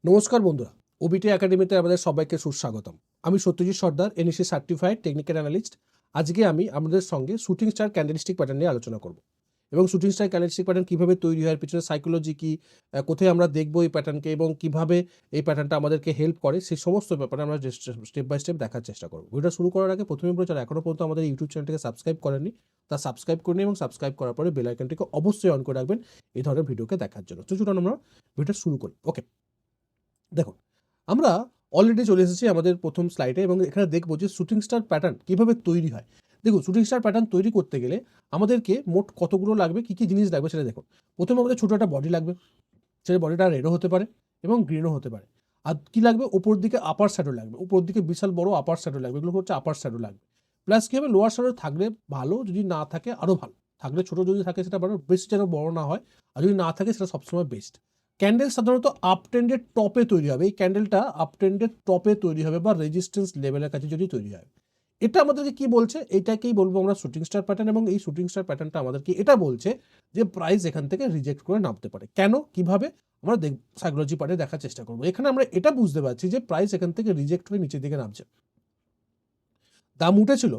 নমস্কার বন্ধুরা, ওবিটি একাডেমিতে আমাদের সবাইকে সুস্বাগতম। আমি সত্যজিৎ সর্দার, এনএসি সার্টিফাইড টেকনিক্যাল অ্যানালিস্ট। আজকে আমি আমাদের সঙ্গে শুটিং স্টার ক্যান্ডেলস্টিক প্যাটার্ন নিয়ে আলোচনা করব এবং শুটিং স্টার ক্যান্ডেলস্টিক প্যাটার্ন কীভাবে তৈরি হয়, পিছনে সাইকোলজি কী, কোথায় আমরা দেখব এই প্যাটার্নকে এবং কীভাবে এই প্যাটার্নটা আমাদেরকে হেল্প করে, সেই সমস্ত ব্যাপারে আমরা স্টেপ বাই স্টেপ দেখার চেষ্টা করব। ভিডিওটা শুরু করার আগে প্রথমে বলে, যারা এখনও পর্যন্ত আমাদের ইউটিউব চ্যানেলটিকে সাবস্ক্রাইব করেননি, তা সাবস্ক্রাইব করে নিন এবং সাবস্ক্রাইব করার পরে বেল আইকনটিকে অবশ্যই অন করে রাখবেন এই ধরনের ভিডিওকে দেখার জন্য। তো চলুন আমরা ভিডিওটা শুরু করি। ওকে, দেখুন, আমরা অলরেডি চলে এসেছি আমাদের প্রথম স্লাইডে এবং এখানে দেখবো যে শুটিং স্টার প্যাটার্ন কীভাবে তৈরি হয়। দেখুন, শুটিং স্টার প্যাটার্ন তৈরি করতে গেলে আমাদেরকে মোট কতগুলো লাগবে, কী কী জিনিস লাগবে সেটা দেখুন। প্রথমে আমাদের ছোটো একটা বডি লাগবে, সেই বডিটা রেডও হতে পারে এবং গ্রিনও হতে পারে। আর কী লাগবে, ওপর দিকে আপার শ্যাডো লাগবে, উপর দিকে বিশাল বড় আপার শ্যাডো লাগবে, এগুলো হচ্ছে আপার শ্যাডো লাগবে। প্লাস কী হবে, লোয়ার শ্যাডো থাকলে ভালো, যদি না থাকে আরও ভালো, থাকলে ছোটো যদি থাকে সেটা ভালো, বেশি যেন বড় না হয়, আর যদি না থাকে সেটা সবসময় বেস্ট। ক্যান্ডেল সাধারণত আপ ট্রেন্ডের টপে তৈরি হবে, এই ক্যান্ডেলটা আপ ট্রেন্ডের টপে তৈরি হবে বা রেজিস্ট্যান্স লেভেলের কাছে যদি তৈরি হয়। এটা আমাদেরকে কি বলছে, এইটাকেই বলবো আমরা শুটিং স্টার প্যাটার্ন। এবং এই শুটিং স্টার প্যাটার্নটা আমাদেরকে এটা বলছে যে প্রাইস এখান থেকে রিজেক্ট করে নামতে পারে। কেন, কিভাবে, আমরা সাইকোলজি পার্টে দেখার চেষ্টা করবো। এখানে আমরা এটা বুঝতে পারছি যে প্রাইস এখান থেকে রিজেক্ট হয়ে নিচের দিকে নামছে, দাম উঠেছিল,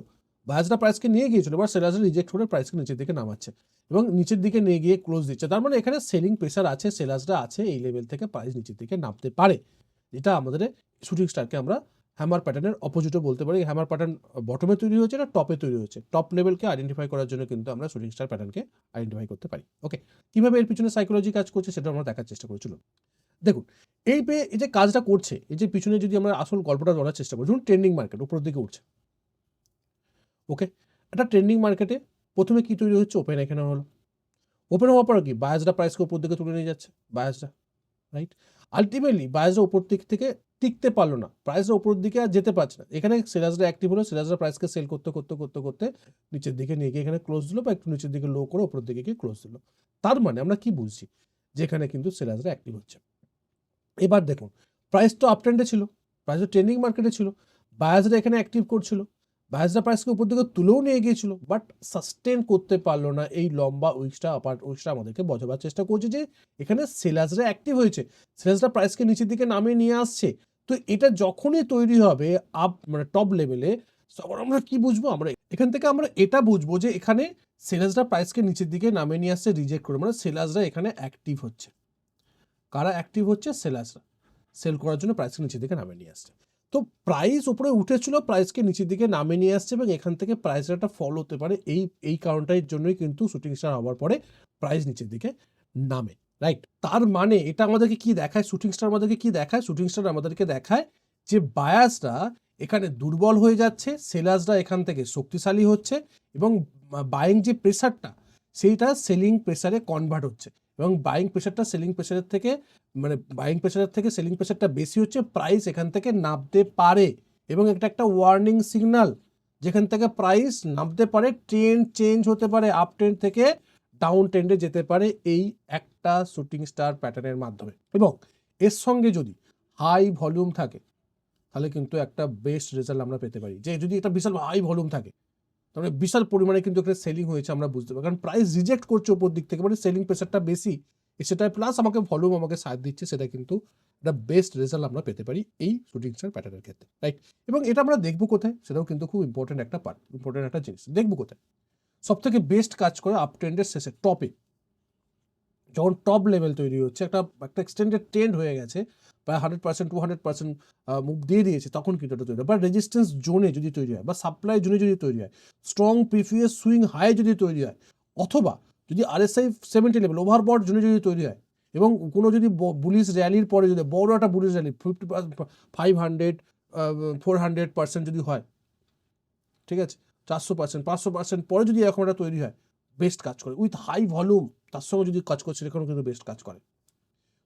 বায়ার্সরা প্রাইসকে নিয়ে গিয়েছিল, এবার সেলার্সরা রিজেক্ট করে প্রাইসকে নিচের দিকে নামাচ্ছে এবং নিচের দিকে নিয়ে গিয়ে ক্লোজ দিচ্ছে। তার মানে এখানে সেলিং প্রেসার আছে, সেলার্সরা আছে, এই লেভেল থেকে প্রাইস নিচের দিকে নামতে পারে। যেটা আমাদের শুটিং স্টারকে আমরা হ্যামার প্যাটার্নের অপোজিটও বলতে পারি। হ্যামার প্যাটার্ন বটমে তৈরি হয়েছে না টপে তৈরি হয়েছে, টপ লেভেলকে আইডেন্টিফাই করার জন্য কিন্তু আমরা শুটিং স্টার প্যাটার্নকে আইডেন্টিফাই করতে পারি। ওকে, কীভাবে এর পিছনে সাইকোলজি কাজ করছে সেটা আমরা দেখার চেষ্টা করেছিল। দেখুন, এই যে কাজটা করছে, এই যে পিছনে যদি আমরা আসল গল্পটা বলার চেষ্টা করি, ধরুন ট্রেন্ডিং মার্কেট উপরের দিকে উঠছে। ওকে, একটা ট্রেন্ডিং মার্কেটে প্রথমে কি তৈরি হচ্ছে, ওপেন এখানে হলো, ওপেন হওয়ার পর কি বায়ার্সরা প্রাইসকে উপর দিকে তুলে নিয়ে যাচ্ছে, বায়ার্সরা, রাইট। আলটিমেটলি বায়ার্সরা উপর দিক থেকে টিকতে পারলো না, প্রাইসরা উপর দিকে আর যেতে পারছে না। এখানে সেলার্সরা অ্যাক্টিভ হলো, সেলার্সরা প্রাইসকে সেল করতে করতে করতে করতে নিচের দিকে নিয়ে গিয়ে এখানে ক্লোজ দিল বা একটু নিচের দিকে লো করে উপর দিকে গিয়ে ক্লোজ দিল। তার মানে আমরা কি বুঝছি, যেখানে কিন্তু সেলার্সরা অ্যাক্টিভ হচ্ছে। এবার দেখুন, প্রাইস তো আপ ট্রেন্ডে ছিল, প্রাইস তো ট্রেন্ডিং মার্কেটে ছিল, বায়ার্সরা এখানে অ্যাক্টিভ করছিল, বায়ার্সরা প্রাইসকে উপর দিকে তুলেও নিয়ে গিয়েছিল, বাট সাস্টেন করতে পারলো না। এই লম্বা উইকসটা আমাদেরকে বোঝাবার চেষ্টা করছে যে এখানে সেলার্সরা অ্যাক্টিভ হয়েছে, সেলার্সরা প্রাইসকে নিচের দিকে নামিয়ে নিয়ে আসছে। তো এটা যখনই তৈরি হবে আপ মানে টপ লেভেলে, তখন আমরা কি বুঝবো, আমরা এখান থেকে আমরা এটা বুঝবো যে এখানে সেলার্সরা প্রাইসকে নিচের দিকে নামিয়ে নিয়ে আসছে রিজেক্ট করে, মানে সেলার্সরা এখানে অ্যাক্টিভ হচ্ছে। কারা অ্যাক্টিভ হচ্ছে, সেলার্সরা সেল করার জন্য প্রাইসকে নিচের দিকে নামিয়ে নিয়ে আসছে। তো প্রাইস উপরে উঠেছিল, প্রাইসকে নিচের দিকে নামিয়ে নিয়ে আসছে এবং এখান থেকে প্রাইসের একটা ফল হতে পারে। এই কারণটার জন্যই কিন্তু শুটিং স্টার হওয়ার পরে প্রাইস নিচের দিকে নামে, রাইট। তার মানে এটা আমাদেরকে কি দেখায়, শুটিং স্টার আমাদেরকে কি দেখায়, শুটিং স্টার আমাদেরকে দেখায় যে বায়ার্সরা এখানে দুর্বল হয়ে যাচ্ছে, সেলার্সরা এখান থেকে শক্তিশালী হচ্ছে এবং বাইং যে প্রেসারটা সেইটা সেলিং প্রেসারে কনভার্ট হচ্ছে এবং বাইং প্রেসারটা সেলিং প্রেসারের থেকে বাইং প্রেসারের থেকে সেলিং প্রেসারটা বেশি হচ্ছে, প্রাইস এখান থেকে নামতে পারে এবং এটা একটা ওয়ার্নিং সিগন্যাল, যেখান থেকে প্রাইস নামতে পারে, ট্রেন্ড চেঞ্জ হতে পারে, আপ ট্রেন্ড থেকে ডাউন ট্রেন্ডে যেতে পারে এই একটা শুটিং স্টার প্যাটার্নের মাধ্যমে। এবং এর সঙ্গে যদি হাই ভলিউম থাকে তাহলে কিন্তু একটা বেস্ট রেজাল্ট আমরা পেতে পারি। যে যদি একটা বিশাল হাই ভলিউম থাকে তাহলে বিশাল পরিমাণে কিন্তু একটা সেলিং হয়েছে আমরা বুঝতে পারি, কারণ প্রাইস রিজেক্ট করছে ওপর দিক থেকে, মানে সেলিং প্রেসারটা বেশি, সেটা প্লাস আমাকে ভলিউম আমাকে সাথ দিচ্ছে, সেটা কিন্তু একটা বেস্ট রেজাল্ট আমরা পেতে পারি এই শুটিং স্টার প্যাটার্নের ক্ষেত্রে, রাইট। এবং এটা আমরা দেখবো কোথায়, সেটাও কিন্তু খুব ইম্পর্টেন্ট একটা পার্ট, ইম্পর্টেন্ট একটা জিনিস। দেখবো কোথায়, সব থেকে বেস্ট কাজ করে আপ ট্রেন্ডের শেষে টপে, যখন টপ লেভেল তৈরি হচ্ছে, একটা এক্সটেন্ডেড ট্রেন্ড হয়ে গেছে, প্রায় 100% 200% মুভ দিয়ে দিয়েছে, তখন কিন্তু এটা তৈরি হয়। বা রেজিস্ট্যান্স জোনে যদি তৈরি হয়, বা সাপ্লাই জোনে যদি তৈরি হয়, স্ট্রং প্রিভিয়াস সুইং হাই যদি তৈরি হয়, অথবা যদি RSI 70 লেভেল ওভারবট জোনে যদি তৈরি হয় এবং কোনো যদি বুলিশ র্যালির পরে যদি বড় একটা বুলিশ র্যালি 500 400% যদি হয়, ঠিক আছে, 400% 500% পরে যদি এরকম একটা তৈরি হয়, বেস্ট কাজ করে। উইথ হাই ভলিউম তার সঙ্গে যদি কাজ করছে, সেখানেও কিন্তু বেস্ট কাজ করে।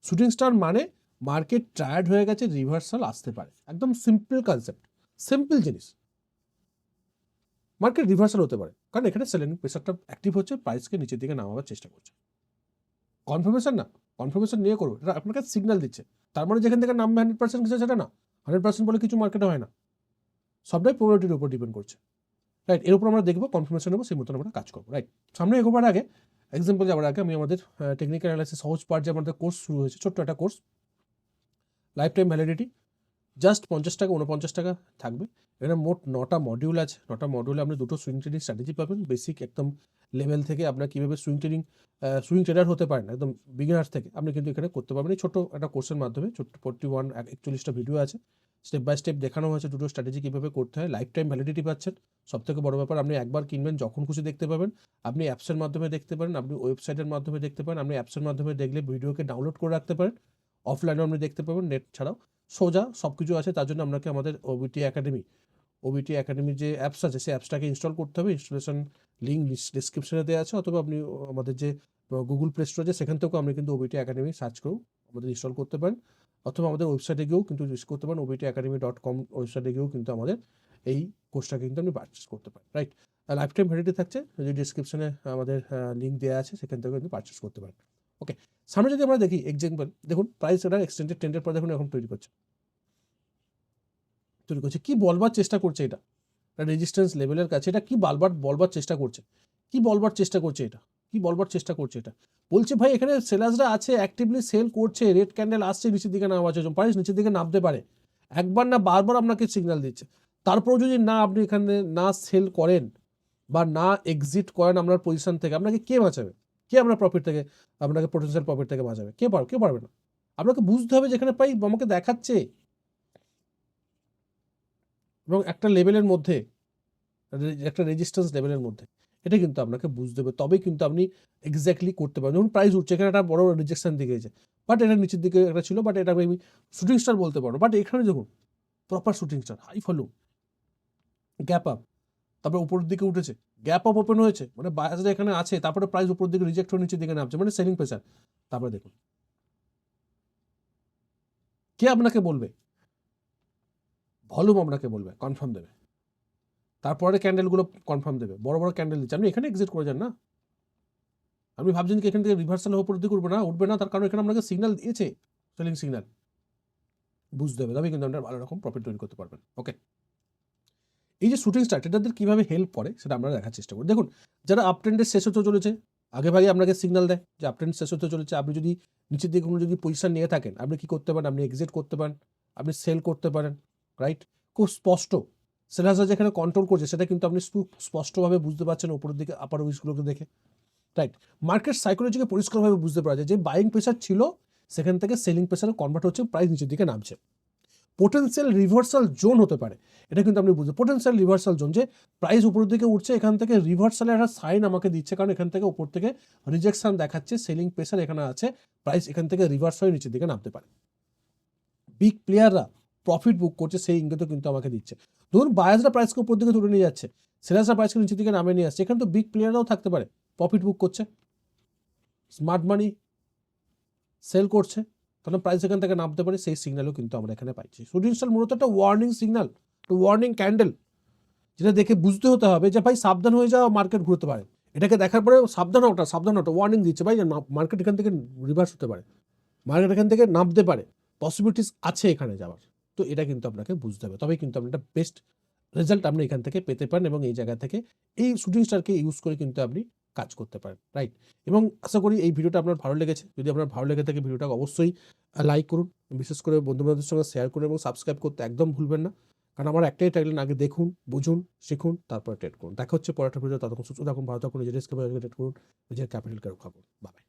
শুটিং স্টার মানে মার্কেট টায়ার্ড হয়ে গেছে, রিভার্সাল আসতে পারে, একদম সিম্পল কনসেপ্ট, সিম্পল জিনিস। মার্কেট রিভার্সাল হতে পারে কারণ এখানে সেলিং প্রেসারটা অ্যাক্টিভ হচ্ছে, প্রাইসকে নিচের দিকে নামাবার চেষ্টা করছে। কনফার্মেশন না, কনফার্মেশন নিয়ে করবো, এটা আপনাকে সিগন্যাল দিচ্ছে। তার মানে যেখান থেকে নামবে 100% কিছু, সেটা না। 100% বলে কিছু মার্কেটে হয় না, সবটাই প্রোবাবিলিটির উপর ডিপেন্ড করছে, রাইট। এর উপর আমরা দেখবো, কনফার্মেশন নেবো, সেই মতন আমরা কাজ করবো, রাইট। সামনে এগোবার আগে, এক্সাম্পল যাওয়ার আগে আমি আমাদের টেকনিক্যাল অ্যানালাইসিস সহজ পার্ট যে আমাদের কোর্স শুরু হয়েছে, ছোট্ট একটা course, life time validity, just 50 টাকা 49 টাকা থাকবে। এখানে মোট 9টা মডিউল আছে। 9টা মডিউলে আপনি দুটো সুইং ট্রেডিং স্ট্র্যাটেজি পাবেন, বেসিক একদম লেভেল থেকে আপনার কীভাবে সুইং ট্রেডার হতে পারেন একদম বিগিনার্স থেকে আপনি কিন্তু এখানে করতে পারবেন। এই ছোটো একটা কোর্সের মাধ্যমে ছোট্ট 41টা ভিডিও আছে, স্টেপ বাই স্টেপ দেখানো হয়েছে দুটো স্ট্র্যাটেজি কীভাবে করতে হয়। লাইফ টাইম ভ্যালিডিটি পাচ্ছেন। সবথেকে বড় ব্যাপার, আপনি একবার কিনবেন যখন খুশি দেখতে পাবেন। আপনি অ্যাপসের মাধ্যমে দেখতে পারেন, আপনি ওয়েবসাইটের মাধ্যমে দেখতে পারেন, আপনি অ্যাপসের মাধ্যমে দেখলে ভিডিওকে ডাউনলোড করে রাখতে পারেন, অফলাইনেও আপনি দেখতে পাবেন, নেট ছাড়াও সোজা সব কিছু আছে। তার জন্য আপনাকে আমাদের ওবিটি একাডেমির যে অ্যাপস আছে সেই অ্যাপসটাকে ইনস্টল করতে হবে। ইনস্টলেশন লিঙ্ক ডিসক্রিপশনে দেওয়া আছে, অথবা আপনি আমাদের যে গুগল প্লে স্টোর আছে সেখান থেকেও আপনি কিন্তু ওবিটি একাডেমি সার্চ করেও আমাদের ইনস্টল করতে পারেন, অথবা আমাদের ওয়েবসাইটে গিয়েও কিন্তু ইউজ করতে পারেন। obtacademy.com ওয়েবসাইটে গিয়েও কিন্তু আমাদের এই কোর্সটাকে কিন্তু আপনি পারচেস করতে পারেন, রাইট। লাইফ টাইম ভ্যালিডিটি থাকছে, যদি ডিসক্রিপশনে আমাদের লিঙ্ক দেওয়া আছে সেখান থেকে কিন্তু পারচেস করতে পারেন। ওকে, সামনে যদি আমরা দেখি এক্সাম্পল, দেখুন প্রাইস এটা এক্সটেন্ডেড ট্রেন্ডের পর দেখুন এখন তৈরি করছে কি বলবার চেষ্টা করছে এটা রেজিস্ট্যান্স লেভেলের কাছে। এটা কি বলবার চেষ্টা করছে, এটা বলছে ভাই এখানে সেলার্সরা আছে, অ্যাক্টিভলি সেল করছে, রেড ক্যান্ডেল আসছে, নিচের দিকে নামা আছে, প্রাইস নিচের দিকে নামতে পারে। একবার না বারবার আপনাকে সিগন্যাল দিচ্ছে। তারপরেও যদি না আপনি এখানে না সেল করেন বা না এক্সিট করেন আপনার পজিশন থেকে, আপনাকে কে বাঁচাবে? কে আপনার প্রফিট থেকে, আপনাকে পোটেনশিয়াল প্রফিট থেকে বাঁচাবে? কেউ পারবে না। আপনাকে বুঝতে হবে যেখানে প্রায় আমাকে দেখাচ্ছে এবং একটা লেভেলের মধ্যে, একটা রেজিস্ট্যান্স লেভেলের মধ্যে, এটা কিন্তু আপনাকে বুঝতে হবে, তবেই কিন্তু আপনি এক্স্যাক্টলি করতে পারবেন। যখন প্রাইস উঠছে এখানে একটা বড় রিজেকশন দিকে গেছে, বাট এটা নিচের দিকে একটা ছিল, বাট এটা আমি শুটিং স্টার বলতে পারবো। বাট এখানে দেখুন proper shooting star, high follow, gap up, তারপরে উপরের দিকে উঠেছে, গ্যাপ আপ ওপেন হয়েছে, মানে বায়াসরা এখানে আছে, তারপরে প্রাইস উপর দিকে রিজেক্ট হয়ে নিচের দিকে নামছে, মানে সেলিং প্রেসার। তারপরে দেখুন কে আপনাকে বলবে, ভলিউম আপনাকে বলবে, কনফার্ম দেবে, তারপরে ক্যান্ডেলগুলো কনফার্ম দেবে, বড় বড় ক্যান্ডেল দিচ্ছে। আপনি এখানে এক্সিট করে যান না, আপনি ভাবছেন কি এখান থেকে রিভার্সাল উপর দিকে উঠবে না, তার কারণ এখানে আপনাকে সিগন্যাল দিয়েছে, সেলিং সিগন্যাল। বুঝতে হবে, তবে কিন্তু আপনার ভালো রকম প্রফিট তৈরি করতে পারবেন। ওকে, এই যে শুটিং স্টার ট্রেডারদের কীভাবে হেল্প করে সেটা আমরা দেখার চেষ্টা করি। দেখুন, যারা আপ ট্রেন্ডের শেষ হতে চলেছে, আগে ভাগে আপনাকে সিগন্যাল দেয় যে আপ ট্রেন্ড শেষ হতে চলেছে। আপনি যদি নিচের দিকে কোনো যদি পজিশন নিয়ে থাকেন, আপনি কী করতে পারেন? আপনি এক্সিট করতে পারেন, আপনি সেল করতে পারেন, রাইট। খুব স্পষ্ট সেলার্সরা যেখানে কন্ট্রোল করছে সেটা কিন্তু আপনি স্পষ্টভাবে বুঝতে পারছেন উপরের দিকে আপার উইচগুলোকে দেখে, রাইট। মার্কেট সাইকোলজিকে পরিষ্কারভাবে বুঝতে পারা যায় যে বাইং প্রেসার ছিল, সেখান থেকে সেলিং প্রেসারে কনভার্ট হচ্ছে, প্রাইস নিচের দিকে নামছে। পোটেনশিয়াল রিভার্সাল জোন হতে পারে, এটা কিন্তু আপনি বুঝতে, পোটেনশিয়াল রিভার্সাল জোন, যে প্রাইস উপরের দিকে উঠছে, এখান থেকে রিভার্সালের একটা সাইন আমাকে দিচ্ছে, কারণ এখান থেকে উপর থেকে রিজেকশন দেখাচ্ছে, সেলিং প্রেসার এখানে আছে, প্রাইস এখান থেকে রিভার্স হয়ে নিচের দিকে নামতে পারে। বিগ প্লেয়াররা প্রফিট বুক করছে সেই ইঙ্গিতও কিন্তু আমাকে দিচ্ছে। ধরুন বায়াসরা প্রাইসকে উপর দিকে তুলে নিয়ে যাচ্ছে, সেলার্সরা প্রাইসকে নিচের দিকে নামিয়ে নিয়ে আসছে, এখানে তো বিগ প্লেয়াররাও থাকতে পারে, প্রফিট বুক করছে, স্মার্ট মানি সেল করছে, তাহলে প্রাইস এখান থেকে নামতে পারে, সেই সিগন্যালও কিন্তু আমরা এখানে পাইছি। শুটিং স্টার মূলত একটা ওয়ার্নিং সিগন্যাল, ওয়ার্নিং ক্যান্ডেল, যেটা দেখে বুঝতে হতে হবে যে ভাই সাবধান হয়ে যাওয়া, মার্কেট ঘুরতে পারে। এটাকে দেখার পরে সাবধান ওটা ওয়ার্নিং দিচ্ছে, ভাই মার্কেট এখান থেকে রিভার্স হতে পারে, মার্কেট এখান থেকে নামতে পারে, পসিবিলিটিস আছে এখানে যাওয়ার। তো এটা কিন্তু আপনাকে বুঝতে হবে, তবেই কিন্তু আপনি একটা বেস্ট রেজাল্ট আপনি এখান থেকে পেতে পারেন, এবং এই জায়গা থেকে এই শুটিং স্টারকে ইউজ করে কিন্তু আপনি কাজ করতে পারেন, রাইট। এবং আশা করি এই ভিডিওটা আপনার ভালো লেগেছে। যদি আপনার ভালো লেগে থাকে ভিডিওটা অবশ্যই লাইক করুন, বিশেষ করে বন্ধুবান্ধবদের সঙ্গে শেয়ার করুন, এবং সাবস্ক্রাইব করতে একদম ভুলবেন না, কারণ আমার একটাই ট্যাগলাইন, আগে দেখুন, বুঝুন, শিখুন, তারপরে ট্রেড করুন। দেখা হচ্ছে পরের ভিডিও, ততক্ষণ সুস্থ থাকুন, ভালো থাকুন, নিজের রিস্ক ট্রেড করুন, নিজের ক্যাপিটালকে রক্ষা করুন। বাই।